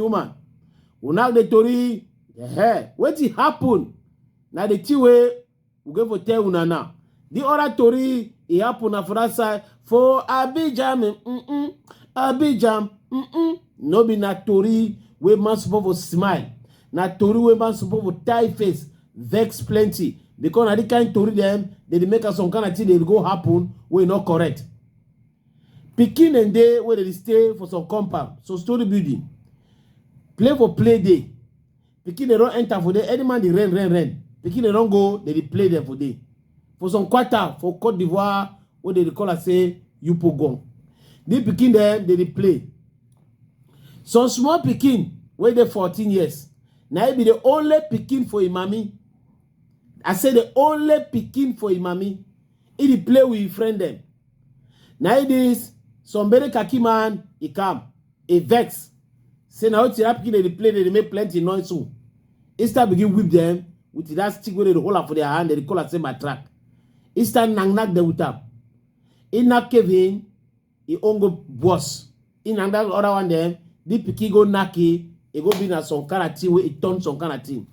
woman. Una the tori, what it happen? Now the tea way we go for tell una now. The other tori it happen na for that side for Abidjan, Abidjan, No be na tori we man supposed to smile. Na tori we man supposed to tie face, vex plenty. Because na the kind tori them they make us some kind of thing they go happen we not correct. Pikin and day where they stay for some compound, so story building. Play for play day. Pikin they don't enter for day. Any man they rain. Pikin they don't go, they play them for day. For some quarter, for Côte d'Ivoire, what they call us say, Yupogon. They pikin them, they play. Some small pikin, where they 14 years. Now it be the only pikin for imami. I say the only pikin for imami. He play with his friend them. Now it is, somebody kaki man, he come, he vex. Say now it's pikin they play, they make plenty noise soon. He start begin whip them with that stick where they hold up for their hand, they call us say my track. He start knock them with up. He knock Kevin, he own go boss. He knock that other one them, the pikin go knocky, he go be na some kind of team where he turn some kind of team.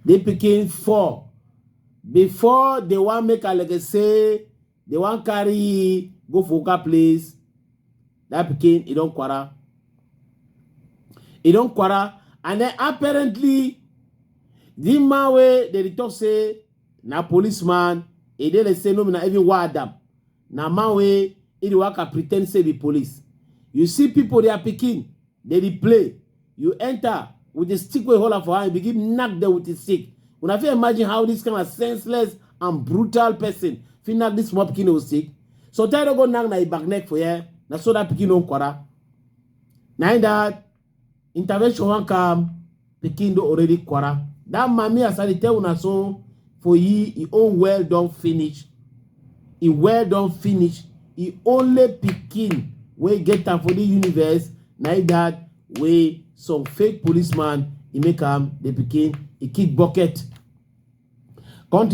They pikin 4. Before they want make a like say, they want carry go for a place. That pikin, he don't quarrel. He don't quarrel. And then apparently, the man way they talk say, na policeman, and then they say no, na even war them. Na man way, he work a pretend say be police. You see people they are picking, they play. You enter with the stick way hold for hand, you begin knock them with the stick. When I feel imagine how this kind of senseless and brutal person feel knock this small pikin with stick. So try to go knock na back neck for you. Na so that pikin don't quarrel. Now that intervention one come, pikin do already quarrel. That mommy as I tell una so for he own well done finish. He well done finish. He only pikin we get time for the universe. Now that way some fake policeman he make the pikin he kick bucket. Country